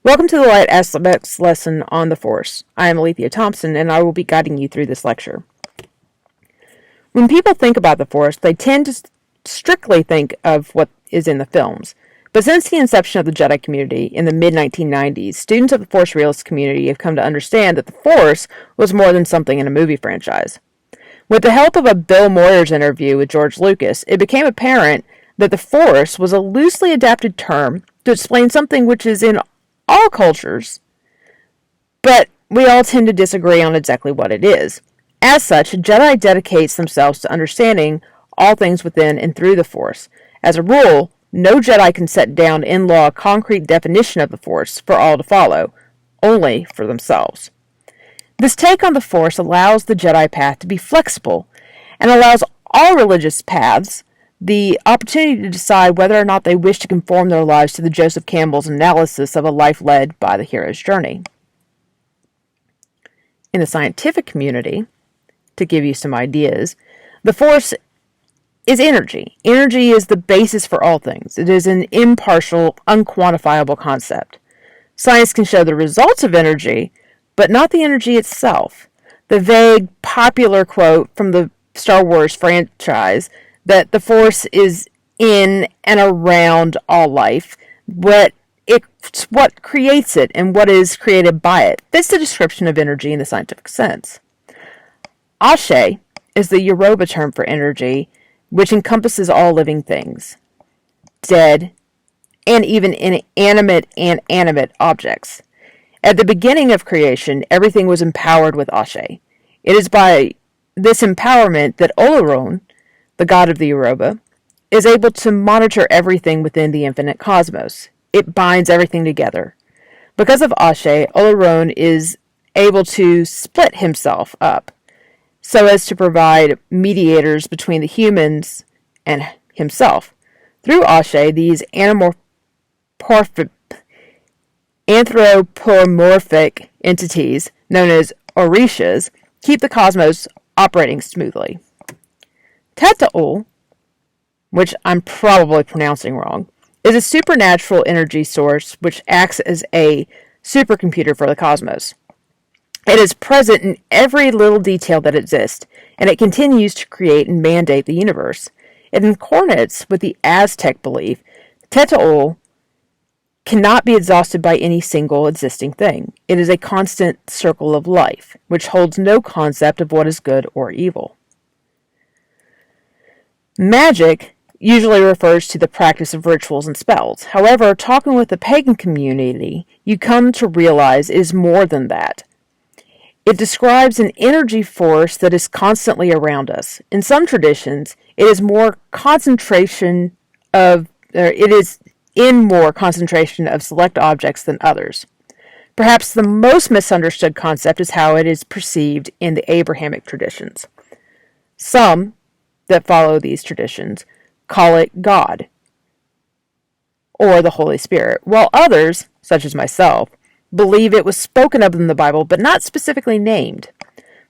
Welcome to the Light Aspects lesson on the Force. I am Alethea Thompson, and I will be guiding you through this lecture. When people think about the Force, they tend to strictly think of what is in the films. But since the inception of the Jedi Community in the mid-1990s, students of the Force realist community have come to understand that the Force was more than something in a movie franchise. With the help of a Bill Moyers interview with George Lucas, it became apparent that the Force was a loosely adapted term to explain something which is in all cultures, but we all tend to disagree on exactly what it is. As such, Jedi dedicates themselves to understanding all things within and through the Force. As a rule, no Jedi can set down in law a concrete definition of the Force for all to follow, only for themselves. This take on the Force allows the Jedi path to be flexible and allows all religious paths the opportunity to decide whether or not they wish to conform their lives to the Joseph Campbell's analysis of a life led by the hero's journey. In the scientific community, to give you some ideas, the Force is energy. Energy is the basis for all things. It is an impartial, unquantifiable concept. Science can show the results of energy, but not the energy itself. The vague, popular quote from the Star Wars franchise that the Force is in and around all life, but it's what creates it and what is created by it. That's the description of energy in the scientific sense. Ashe is the Yoruba term for energy, which encompasses all living things, dead, and even inanimate and animate objects. At the beginning of creation, everything was empowered with Ashe. It is by this empowerment that Olorun, the god of the Yoruba, is able to monitor everything within the infinite cosmos. It binds everything together. Because of Ashe, Olorun is able to split himself up so as to provide mediators between the humans and himself. Through Ashe, these anthropomorphic entities, known as Orishas, keep the cosmos operating smoothly. Tetaul, which I'm probably pronouncing wrong, is a supernatural energy source which acts as a supercomputer for the cosmos. It is present in every little detail that exists, and it continues to create and mandate the universe. It incarnates with the Aztec belief Tetaul cannot be exhausted by any single existing thing. It is a constant circle of life, which holds no concept of what is good or evil. Magic usually refers to the practice of rituals and spells. However, talking with the pagan community, you come to realize it is more than that. It describes an energy force that is constantly around us. In some traditions, it is in more concentration of select objects than others. Perhaps the most misunderstood concept is how it is perceived in the Abrahamic traditions. Some that follow these traditions call it God or the Holy Spirit, while others, such as myself, believe it was spoken of in the Bible but not specifically named.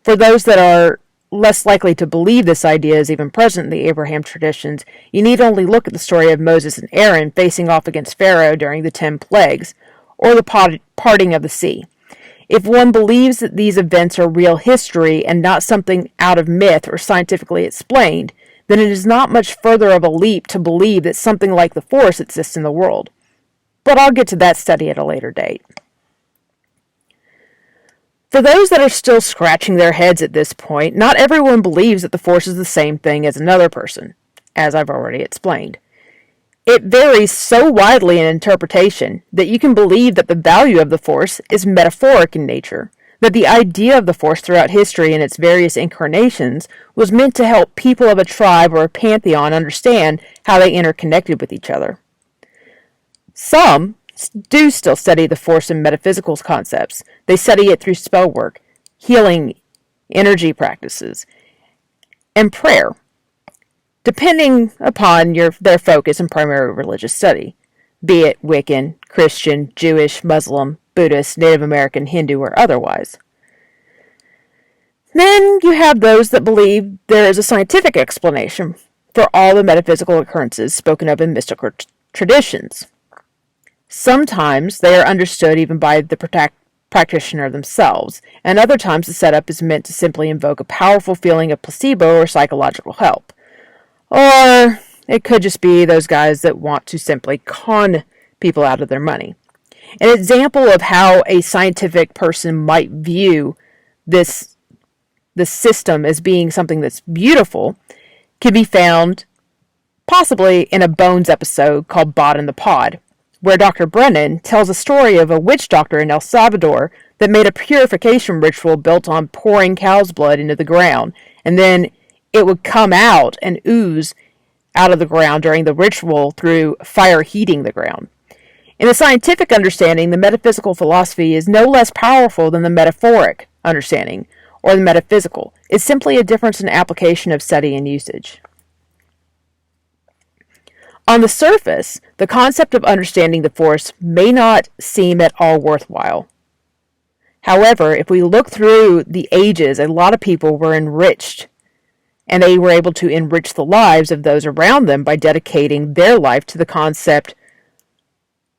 For those that are less likely to believe this idea is even present in the Abraham traditions, you need only look at the story of Moses and Aaron facing off against Pharaoh during the 10 plagues, or the parting of the sea. If one believes that these events are real history and not something out of myth or scientifically explained, then it is not much further of a leap to believe that something like the Force exists in the world. But I'll get to that study at a later date. For those that are still scratching their heads at this point, not everyone believes that the Force is the same thing as another person, as I've already explained. It varies so widely in interpretation that you can believe that the value of the Force is metaphoric in nature, that the idea of the Force throughout history in its various incarnations was meant to help people of a tribe or a pantheon understand how they interconnected with each other. Some do still study the Force in metaphysical concepts. They study it through spell work, healing, energy practices, and prayer, depending upon their focus and primary religious study, be it Wiccan, Christian, Jewish, Muslim, Buddhist, Native American, Hindu, or otherwise. Then you have those that believe there is a scientific explanation for all the metaphysical occurrences spoken of in mystical traditions. Sometimes they are understood even by the practitioner themselves, and other times the setup is meant to simply invoke a powerful feeling of placebo or psychological help. Or it could just be those guys that want to simply con people out of their money. An example of how a scientific person might view this system as being something that's beautiful can be found possibly in a Bones episode called Bod in the Pod, where Dr. Brennan tells a story of a witch doctor in El Salvador that made a purification ritual built on pouring cow's blood into the ground, and then it would come out and ooze out of the ground during the ritual through fire heating the ground. In the scientific understanding, the metaphysical philosophy is no less powerful than the metaphoric understanding, or the metaphysical. It's simply a difference in application of study and usage. On the surface, the concept of understanding the Force may not seem at all worthwhile. However, if we look through the ages, a lot of people were enriched, and they were able to enrich the lives of those around them by dedicating their life to the concept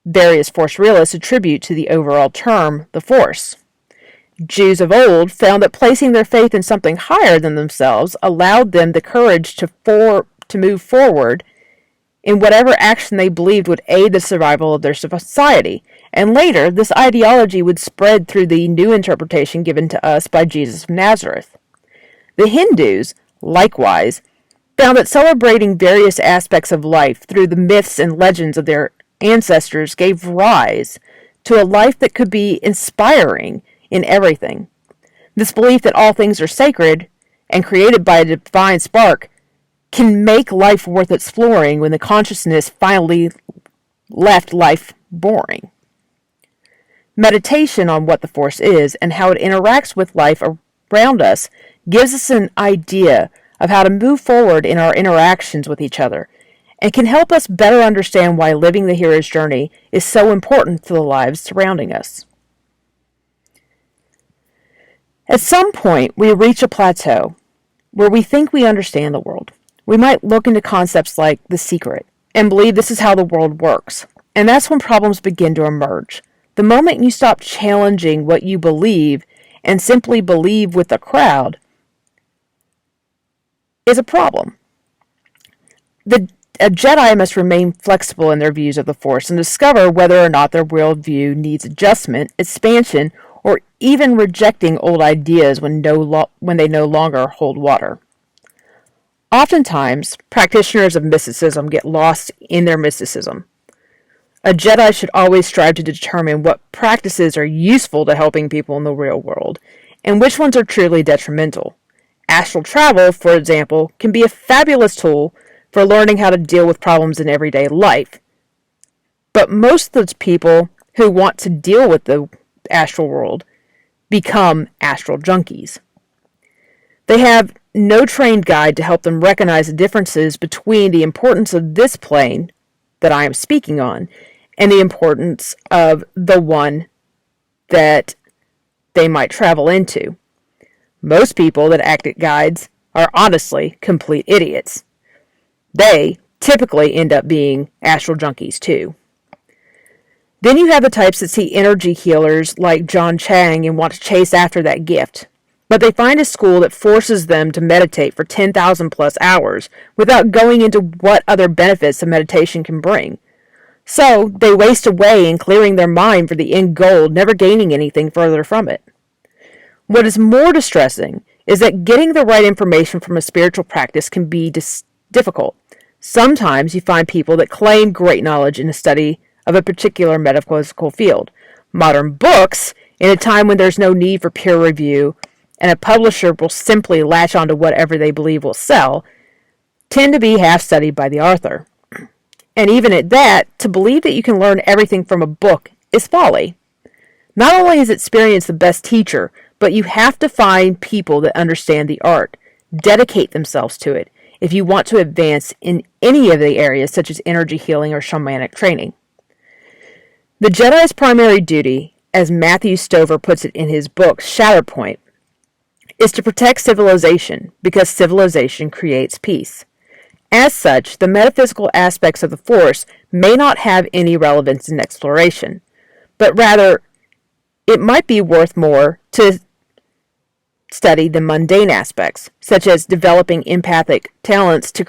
various Force realists attribute to the overall term, the Force. Jews of old found that placing their faith in something higher than themselves allowed them the courage to move forward in whatever action they believed would aid the survival of their society. And later, this ideology would spread through the new interpretation given to us by Jesus of Nazareth. The Hindus, likewise, found that celebrating various aspects of life through the myths and legends of their ancestors gave rise to a life that could be inspiring in everything. This belief that all things are sacred and created by a divine spark can make life worth exploring when the consciousness finally left life boring. Meditation on what the Force is and how it interacts with life around us gives us an idea of how to move forward in our interactions with each other, and can help us better understand why living the hero's journey is so important to the lives surrounding us. At some point, we reach a plateau where we think we understand the world. We might look into concepts like The Secret and believe this is how the world works, and that's when problems begin to emerge. The moment you stop challenging what you believe and simply believe with the crowd is a problem. A Jedi must remain flexible in their views of the Force and discover whether or not their worldview needs adjustment, expansion, or even rejecting old ideas when they no longer hold water. Oftentimes, practitioners of mysticism get lost in their mysticism. A Jedi should always strive to determine what practices are useful to helping people in the real world, and which ones are truly detrimental. Astral travel, for example, can be a fabulous tool for learning how to deal with problems in everyday life. But most of those people who want to deal with the astral world become astral junkies. They have no trained guide to help them recognize the differences between the importance of this plane that I am speaking on and the importance of the one that they might travel into. Most people that act as guides are honestly complete idiots. They typically end up being astral junkies too. Then you have the types that see energy healers like John Chang and want to chase after that gift. But they find a school that forces them to meditate for 10,000 plus hours without going into what other benefits a meditation can bring. So they waste away in clearing their mind for the end goal, never gaining anything further from it. What is more distressing is that getting the right information from a spiritual practice can be difficult. Sometimes you find people that claim great knowledge in a study of a particular metaphysical field. Modern books, in a time when there's no need for peer review, and a publisher will simply latch onto whatever they believe will sell, tend to be half-studied by the author. And even at that, to believe that you can learn everything from a book is folly. Not only is experience the best teacher, but you have to find people that understand the art, dedicate themselves to it, if you want to advance in any of the areas such as energy healing or shamanic training. The Jedi's primary duty, as Matthew Stover puts it in his book Shatterpoint, is to protect civilization because civilization creates peace. As such, the metaphysical aspects of the Force may not have any relevance in exploration, but rather it might be worth more to study the mundane aspects, such as developing empathic talents to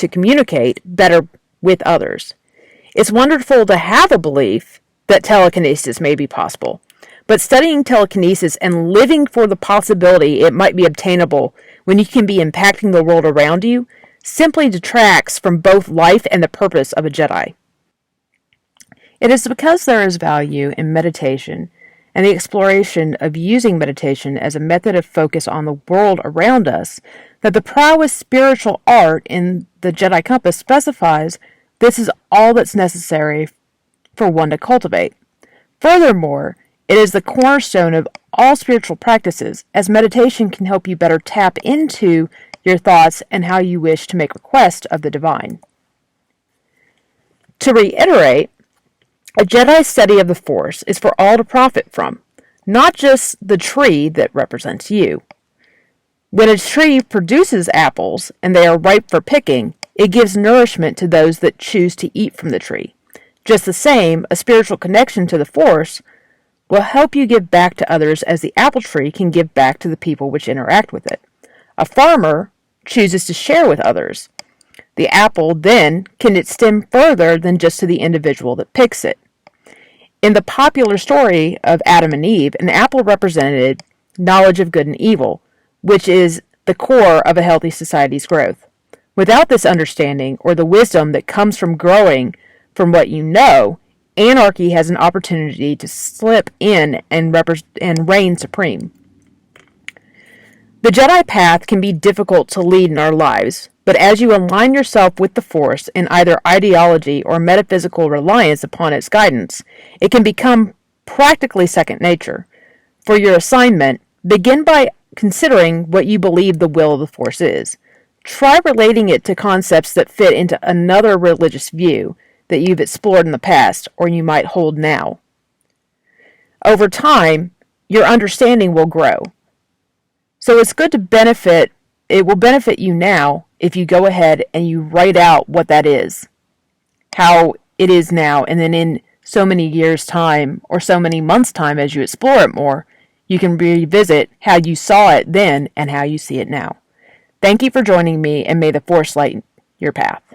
communicate better with others. It's wonderful to have a belief that telekinesis may be possible, but studying telekinesis and living for the possibility it might be obtainable when you can be impacting the world around you simply detracts from both life and the purpose of a Jedi. It is because there is value in meditation and the exploration of using meditation as a method of focus on the world around us that the prowess spiritual art in the Jedi Compass specifies this is all that's necessary for one to cultivate. Furthermore, it is the cornerstone of all spiritual practices, as meditation can help you better tap into your thoughts and how you wish to make request of the divine. To reiterate, a Jedi study of the Force is for all to profit from, not just the tree that represents you. When a tree produces apples and they are ripe for picking, it gives nourishment to those that choose to eat from the tree. Just the same, a spiritual connection to the Force will help you give back to others as the apple tree can give back to the people which interact with it. A farmer chooses to share with others. The apple then can extend further than just to the individual that picks it. In the popular story of Adam and Eve, an apple represented knowledge of good and evil, which is the core of a healthy society's growth. Without this understanding, or the wisdom that comes from growing from what you know, anarchy has an opportunity to slip in and reign supreme. The Jedi path can be difficult to lead in our lives, but as you align yourself with the Force in either ideology or metaphysical reliance upon its guidance, it can become practically second nature. For your assignment, begin by considering what you believe the will of the Force is. Try relating it to concepts that fit into another religious view that you've explored in the past or you might hold now. Over time, your understanding will grow. So it's good to it will benefit you now if you go ahead and you write out what that is, how it is now, and then in so many years' time or so many months' time as you explore it more, you can revisit how you saw it then and how you see it now. Thank you for joining me, and may the Force light your path.